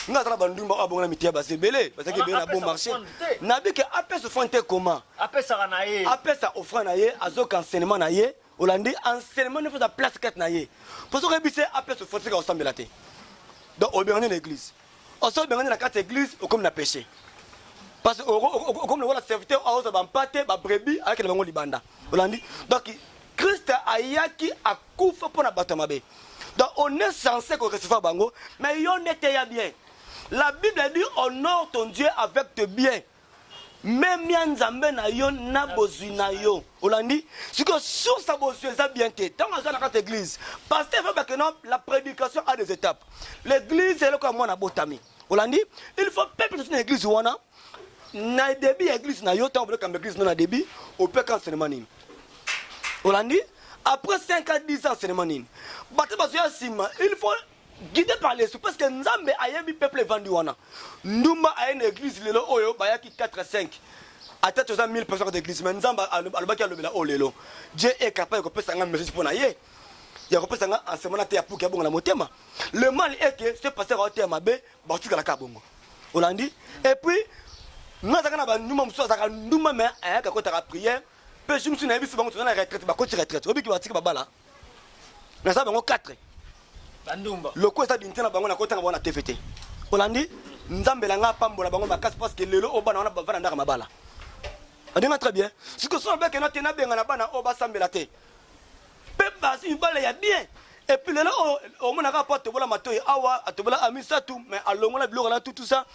nga zala bandumba abonga mitia base belé parce que bien na bon marché na bi que apesa offrande comment apesa na ye apesa offrande na ye azoka enseignement na ye olandi enseignement ne fait la place kat na ye parce que bise apesa offrande ka osambela te donc au bien l'église on sort bien na carte église comme na péché. Parce que comme le serviteur a osé bampate ba brebis avec le bango libanda. Olandi. Donc Christ ayaki akufa pour na batamabe. Donc on est censé qu'on recevoir bango mais yon était ya bien. La Bible dit honore ton Dieu avec tes biens. Même nzambe na yo na bozui na yo. Olandi. C'est que sur sa bozui ça bien té. Tant dans la église. Parce que la prédication a des étapes. L'église c'est le comme moi na botami. Olandi. Il faut peuple sur une église wana. Na débit église na yo tant que l'église na débit au peut enseignement nini Olandi après 5 à 10 ans enseignement nini baté bazoya sima il faut guider par l'esprit parce que nzambe ayebi peuple vendu wana ndumba a une église lelo oyo bayaki 4 5 ata toza 1000 personnes d'église mais nzamba alobaki alobela o lelo Dieu est capable de pesa nga message pour na ye ya ko pesa nga enseignement te ya pour que bonga na motema le mal est que ce pasteur a été mabe ba tuka la ka bongo Olandi et puis nous avons un nduma muso azaka nduma mais ayaka ko taka prière pe jumsu na biso bango tona retraite ba ko ti retraite obi ki ba tika babala na sa bango 4 bandumba le ko sa dintena bango na ko tanga bona TVT Olandi nzambe la nga pambola bango makasi parce que lelo obana wana bavana ndaka mabala adinga très bien ce que son bec na tena benga na bana oba sambela te pe basi bala ya bien et puis lelo o mona ka porte bola matoyi awa atobola amisa tout mais alongola biloko na tout ça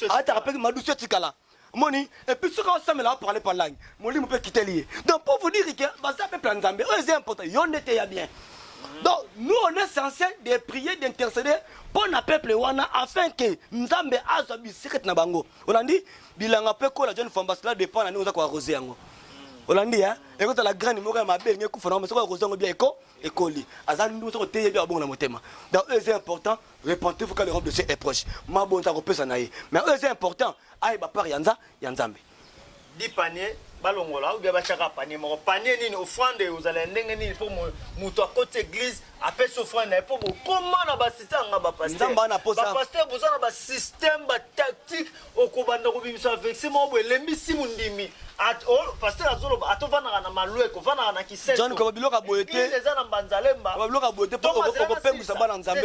ata rappelle madouce tikala Moni, et puis ce qu'on s'est là parler par langue, mon lit peut quitter lié. Donc pour vous dire que ça peut plan Zambé, c'est important, yon était bien. Donc, nous, on est censé de prier, d'intercéder pour le peuple wana afin que Nzambe azabi secret na bango. On a dit, bilanga pe ko la jeune femme parce que là dépend na nous za ko arroser yango. On a dit hein, et quand la grande moko ma belle ngeko fona mais so ko arroser ngo bien écoli. Azali nous so ko teye bien bon na motema. Donc, c'est important, repentez-vous quand le robe de Dieu est proche. Ma bonne ta ko pesa na ye. Mais c'est important, ay ba par yanza Nzambe. 10 paniers balongola ou bien bachaka panier moko panier nini offrande vous allez ndenge nini pour muto à côté église après offrande pour comment na ba système nga ba pasteur ba pasteur vous na ba système ba tactique okobanda ko bimisa avec c'est mo lembi simundimi at pasteur azolo atovana na malwe ko vana na kiseso John ko biloka boyete les ana mbanzalemba ba biloka boyete pour kopemisa bana Nzambe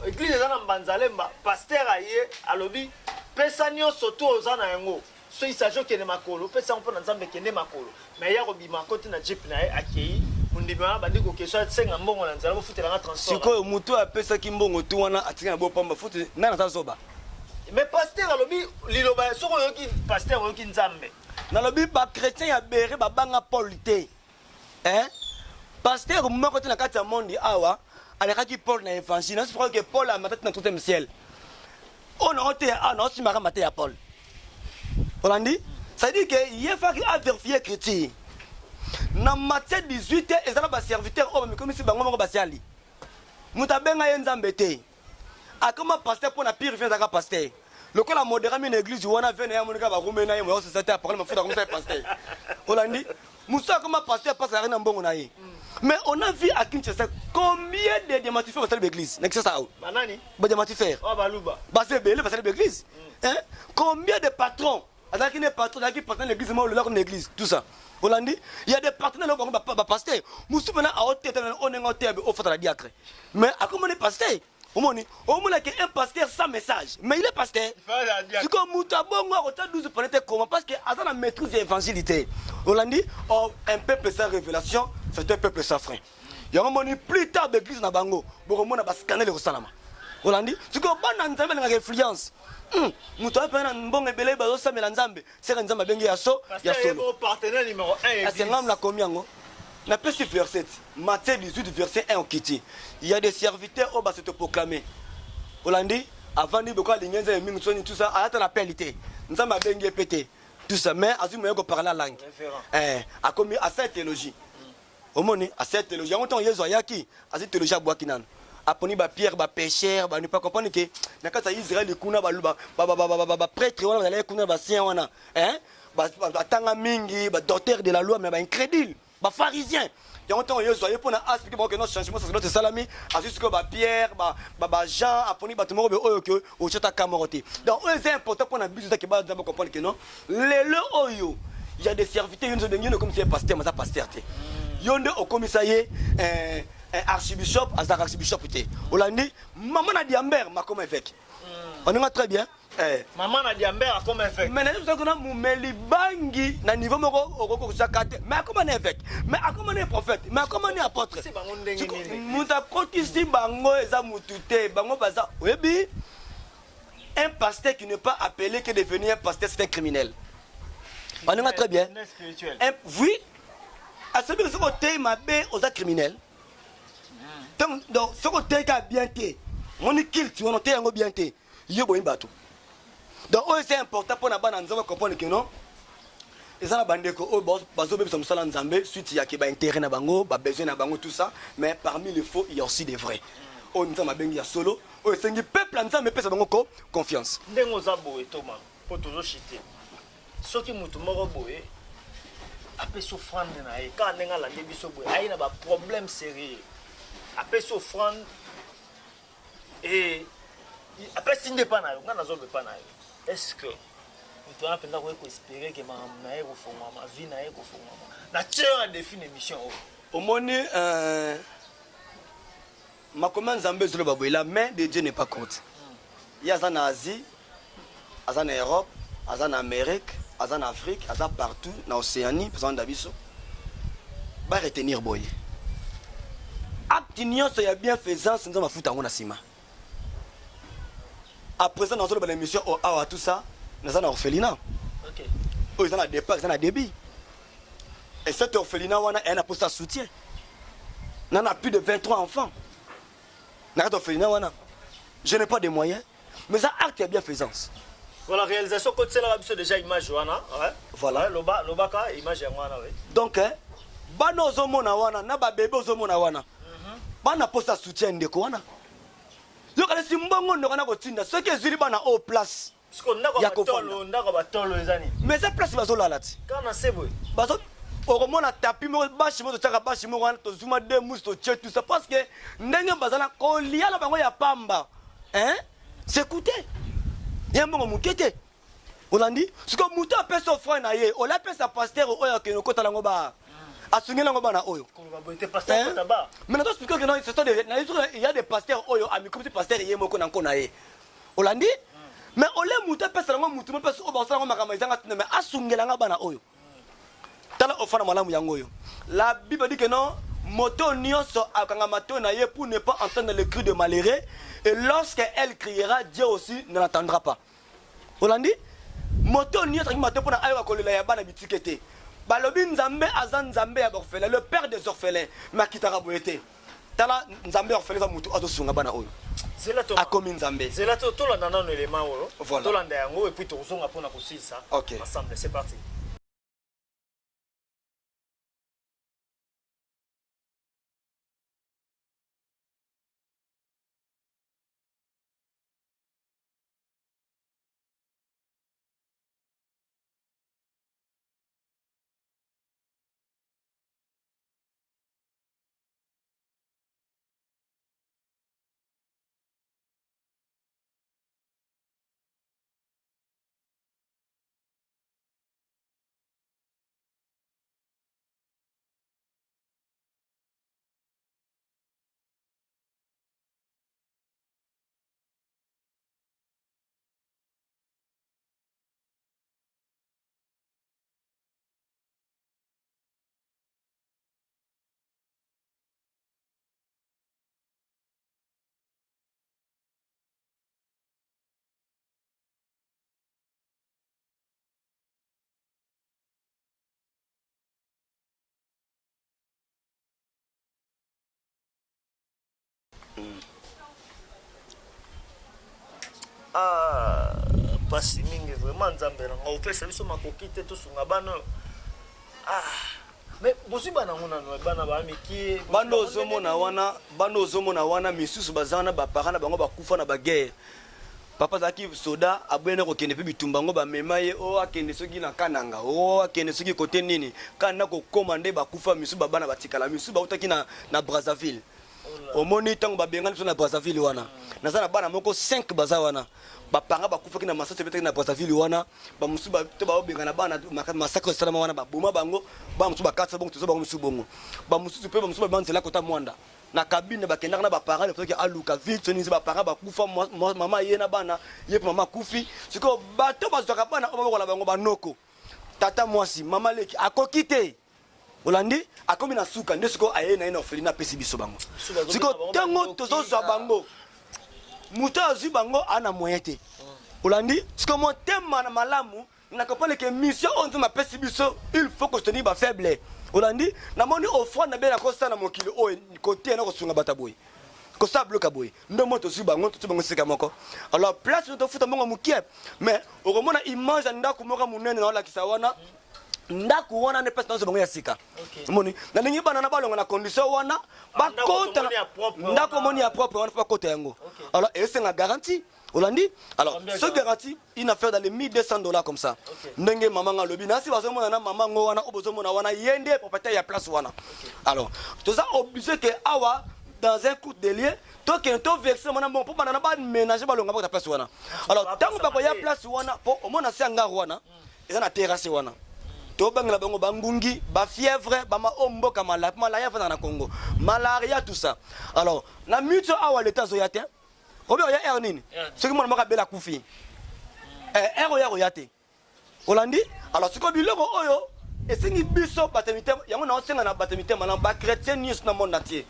église ana mbanzalemba pasteur aye alobi pesa nyonso to ozana yango. So il s'agit que ne makolo, peut ça on peut ensemble que ne makolo. Mais il y a robima côté na jeep na accueilli, on dit ba bandi ko question 5 mbongo na nzala futé la transport. Siko mutu apesa ki mbongo tu wana atinga bo pamba futé na na zoba. Mais pasteur alobi liloba soko yoki pasteur yoki nzambe. Na lobi ba chrétien ya béré ba banga Paul té. Hein? Pasteur moko te na kati ya monde awa, alekaki Paul na évangile, c'est pourquoi que Paul a maté na tout le ciel. On a été ah non, si mara maté ya Paul. On dit, ça dit que il faut a vérifier chrétien. Dans Matthieu 18, ils ont un serviteur, oh mais comme si bango moko basiali. Muta benga yenzambe te. A comment pasteur pour na pire vient à pasteur. Le quoi la modérer une église wana vient ya monika ba rumena ye mo société parler me futa comme ça pasteur. On dit, Moussa comment pasteur passe rien en bongo na ye. Mais on a vu à Kinshasa combien de dématifères dans l'église. N'est-ce pas ça? Banani? Ba dématifères. Oh baluba. Ba c'est belé parce que l'église. Hein? Combien de patrons qui n'est pas trop, qui partent dans l'église, moi, le l'église, tout ça. Il y a des partenaires qui sont pasteur. Moussou maintenant à haute tête, on est en tête, on fait la diacre. Mais à comment on est pasteur? Au moins, un pasteur sans message. Mais il est pasteur. C'est comme Moutabon, on a 12 planètes comment parce que à la maîtrise de l'évangilité. On dit, un peuple sans révélation, c'est un peuple sans frein. Il y a un moment plus tard d'église na bango, bon, on a scanné le Rosalama. On dit, c'est comme on a une influence. Muto apena mbongo belé bazo samela nzambe seka nzamba bengi ya so ya solo partenaire numéro 1 c'est ngam la combien na pesi verset Matthieu 18 verset 1 okiti il y a des serviteurs au bas se te proclamer Holandi avant ni boko lingenza mingi soni tout ça ata la péalité nzamba bengi pété tout ça mais azumi yako parler la langue a commis à cette théologie omoni à cette théologie en temps yezo yaki à cette théologie boaki nan aponi ba pierre ba pécheur ba ne pas comprendre que na kata Israël kuna ba prêtre wana ba kuna ba sien wana hein ba tanga mingi ba docteur de la loi mais ba incrédule ba pharisien ya onto yo zoye pona expliquer bon que non changement ça c'est salami asus que ba pierre ba Jean aponi ba tumoko be oyo que o chata kamoroté donc c'est important pour na biso que ba d'abord comprendre que non le oyo il y a des serviteurs yo nzo comme c'est pasteur mais ça pasteur té yonde au commissariat archibishop azak archibishop était Hollandi maman a diamber ma comme évêque on est très bien maman a diamber comme évêque mais nous sommes mumeli bangi na niveau moko okoko sakate mais comment un évêque mais comment un prophète mais comment un apôtre c'est bango ndenge nini muta protesti bango eza mutute bango baza webi un pasteur qui n'est pas appelé que devenir un pasteur c'est un criminel on est très bien oui à celui qui est côté mabe aux criminels. Donc, ce que tu as bien été, on est kill, tu as bien été, il y a un bateau. Donc, c'est important pour nous comprendre que non, les gens qui sont en Zambie, suite il y a qui intérêt na bango, besoin na bango tout ça, mais parmi les faux, il y a aussi des vrais. On nous a bengi ya solo, c'est un peuple en Zambie pesa bango confiance. Ndengo za boye Thomas, pour toujours chiter. Ce qui mutu moko boye, après souffrance na e, quand ndenga la debiso boye, ayi na ba problème sérieux. Après s'offrande et après si n'est pas na yo ngana zo be pas na yo est-ce que tu as pendant ko espérer que ma ye ko foma ma vie na ye ko foma na tient à définir mission au moni ma commande Zambie sur le babou la main de Dieu n'est pas courte il y a ça en Asie en Europe en Amérique en Afrique en partout en Océanie besoin d'abisso ba retenir boy acte nyonso ya bienfaisance nzamba futa ngona sima après ça dans le émission au awa tout ça nous en orphelinat OK oh ils en a départ ils en a débit et cet orphelinat wana elle a posté soutien Nana plus de 23 enfants. Je n'ai pas de moyens, mais ça acte est bien faisance. Voilà, réalisation côté là déjà image wana, ouais. Voilà. Lobaka image wana, oui. Donc bana ozomona wana na ba bébé ozomona wana. Bana posa soutien ndeko wana. Yo kala simbongo ndeko na kotinda ce que zili bana au place. Parce qu'on ndako batolo ezani. Mais cette place bazola lati. Kana sebo. Bazo okomona tapi mo bashi mo totaka bashi mo wana to zuma de mus to tche tout ça parce que ndenge bazala ko liala bango ya pamba. Hein? C'est écouter. Yambongo mukete. Olandi, ce que muto appelle son frère na ye, on l'appelle sa pasteur oyo ke no kota lango ba. Asungela ngo bana oyo. Ko ba boite pasteur kota ba. Mais non, explique que non, il y a des pasteurs oyo ami comme pasteur ye moko na nkona ye. Olandi? Mais ole muto appelle sa lango muto mo pesa o ba sa lango makama izanga tune mais asungela nga bana oyo. Tala ofana malamu yango oyo. La Bible dit que non, moto nyonso akanga mato na ye pour ne pas entendre le cri de malheureux et lorsqu'elle criera Dieu aussi ne l'entendra pas. Olandi? Moto nyonso akanga mato pour na ayo kolela ya bana bitikete. Balobi nzambe azan nzambe ya orphelin, le père des orphelins makitara boyete. Tala nzambe orphelin za mutu azosunga bana oyo. Zela to akomi nzambe. Zela to la nana no élément oyo. Voilà. To la ndango et puis to zonga pona kosisa. OK. Ensemble, c'est parti. Ah, pasi mingi vraiment nzambe na ngo pesa biso makoki te to sunga bana. Ah, mais bosi bana ngona no bana ba miki bando ozomona wana misusu bazana ba parana bango bakufa na ba guerre. Papa zaki soda abwene ko kende pe bitumba ngo ba memaye o akende soki na kananga o akende soki kote nini kana ko komande bakufa misu bana batikala misu ba utaki na Brazzaville. Omoni tango babengani so na Brazzaville wana. Nazana bana moko 5 baza wana. Bapanga bakufaki na masase peut-être na Brazzaville wana. Ba musu ba to ba obengana bana massacre salama wana ba boma bango ba musu ba katsa bongo to ba musu bongo. Ba musu pe ba musu ba banzela kota mwanda. Na cabine bakenda na ba parents le fait que aluka vite so ni ba parents bakufa mama yena bana ye mama kufi. Siko bato bazaka bana o ba bango banoko. Tata mwasi mama leki akokite. Olandi akomi na suka ndesiko ayena ina orphelina pesi biso bango. Siko tango tozo bango. Muta azu bango ana moyete. Olandi siko motema na malamu na kopale ke mission on ma pesi biso il faut que tenir ba faible. Olandi na moni offrande na bela ko sana mokili o côté na ko sunga bataboy. Ko sa bloka boy. Ndo moto zu bango to bango sika moko. Alors place to futa bango mukie mais okomona image ndako moka munene na la kisawana. Ndaku wana ne pesa bango ya sika. Moni na ningi bana na balonga na condition wana ba kota ndako moni ya propre wana pa kota yango. Alors et c'est une garantie. Olandi alors ce garantie une affaire dans les $1200 comme ça. Ndenge maman nga lobi na si bazo mona na maman ngo wana obozo mona wana yende propriétaire ya place wana. Alors tout ça obligé que awa dans un coup de lieu to que to verser mona bon pour bana na ba ménager balonga ba place wana. Alors tango ba ko ya place wana po omona si anga wana eza na terrasse wana. Tobangela bango bangungi ba fièvre ba ma omboka malaya fa na Congo malaria tout ça. Alors la mutuelle awa l'état zoyate obi oya ernini ce que moi maka bela kufi oya royate Olandi alors ce que biloko oyo esengi biso batemite yango na osenga na batemite malam ba chrétien news na monde entier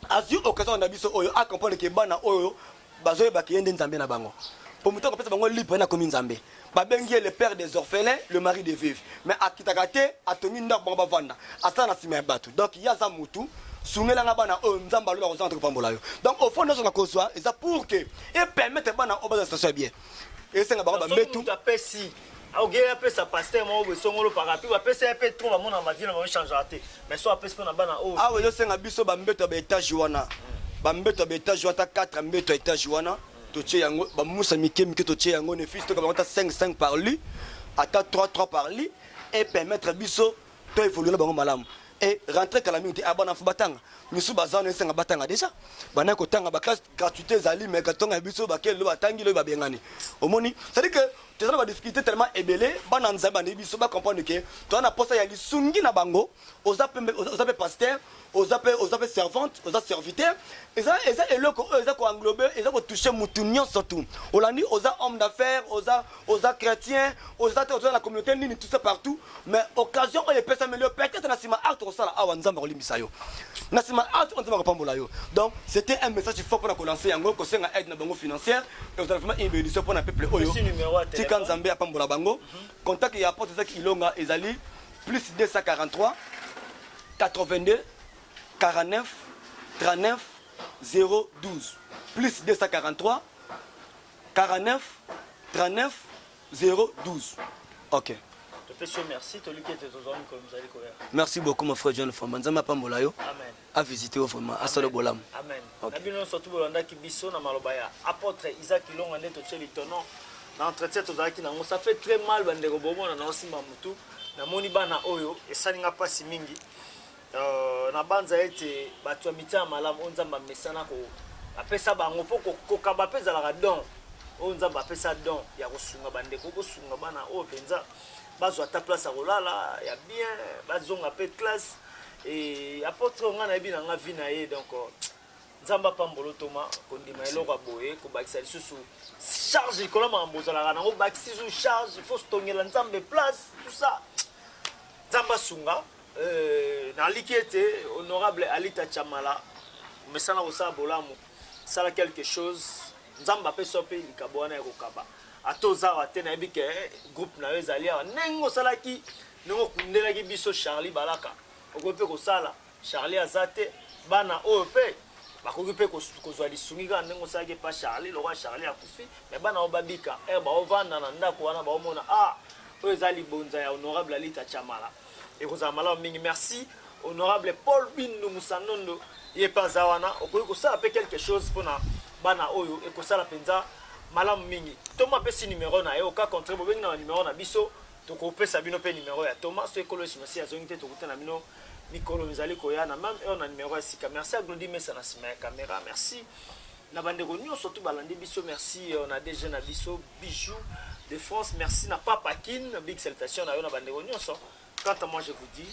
azu occasion na biso oyo a comprendre que bana oyo bazoye ba kiyende nzambe na bango pour muto ko pesa bango libre na komi nzambe babengi le père des orphelins le mari des veuves mais akitakate atongi ndako bango bavanda asana na sima ya bato donc yaza mutu sungela nga bana o nzamba lo ba ko pambola yo. Donc au fond nous on a kozwa et ça pour que et permettre bana o ba station bien. Et c'est nga ba ba metu ta pesi. Augé a pesa pasteur mo be songolo parapi ba pesa pe trop ba mona ma vie na ba changer até. Mais so a pesa na bana o. Ah oui, yo c'est nga biso ba mbeto ba étage wana. Ba mbeto ba étage wana 4 mbeto étage wana. To tche yango ba musa mike to tche yango ne fils to ka ba 5 par lui. Ata 3 par lui et permettre biso to évoluer na bango malamu. Et rentrer à la minute abana fubatanga misu bazana senga batanga déjà bana ko tanga ba classe gratuité zali mais katonga biso ba kelo batangi lo ba bengani omoni c'est à dire que tu as difficulté tellement ébélé bana nzamba ne biso ba comprendre que toi na posa ya lisungi na bango aux appels pasteur aux appels servante aux serviteurs et ça eloko eza ko englober eza ko toucher mutunyo surtout olani aux hommes d'affaires aux chrétiens aux dans la communauté ni tout ça partout mais occasion on peut s'améliorer peut-être na sima art ça là awa nzamba ko limbisa yo na sima art on nzamba ko pambola yo donc c'était un message fort pour lancer yango ko senga aide na bango financière et vous allez vraiment une bénédiction pour na peuple oyo tika nzambe apambola bango contact ya porte ça ilonga ezali plus 243 82 49 39 012 plus 243 49 39 012. Ok. Merci beaucoup mon frère John Famba. Nzamba pambola yo. Amen. A visiter au vraiment à solo bolam. Amen. Nabino surtout bolanda ki biso na malobaya. Apôtre Isaac Ilonga ndeto tsheli tono. Na entretien tozaki nango ça fait très mal bandeko bomona na osimba mutu. Na moni bana oyo esalinga pasi mingi. Na banza ete bato ya mitia malamu o nzamba mesana ko apesa bango po kokaba peza la don o nzamba apesa don ya kosunga bandeko kosunga bana o penza bazwa ta place a kolala ya bien bazonga pe classe et apôtre nga na bina nga vina ye donc nzamba pambolo toma kondima eloko boye ko bakisa lisusu charge koloma mbozala na ngo bakisi su charge il faut stongela nzambe place tout ça nzamba sunga dans l'ikete honorable Alita Chamala mesana osa bolamu sala quelque chose nzamba pe sope likabwana ya kokaba atoza wate na ebike groupe na ezali ya nengo salaki nengo kundelaki biso Charlie Balaka okope ko sala Charlie azate bana OP bakoki pe kozwa lisungika nengo salaki pa Charlie lo Charlie akufi mais bana obabika ba ovanda na ndako wana ba omona oyo ezali bonza ya honorable Alita Chamala. Et vous avez merci, honorable Paul Bindu Moussanondo, il est pas zawana, au ça a fait quelque chose pour na bana oyo et que ça la penza malam mingi. Thomas pesi numéro na au cas contre bobeng na numéro na biso, to ko pesa bino pe numéro ya Thomas, so écologie merci à zongité to kutana bino mikolo mizali koya na même on a numéro ya sika. Merci à Glody Messa na sima caméra, merci. Na bande gonyo surtout balandi biso merci on a déjà na biso bijoux de France, merci na Papa Kin, big salutation na yo na bande gonyo so. Quant à moi, je vous dis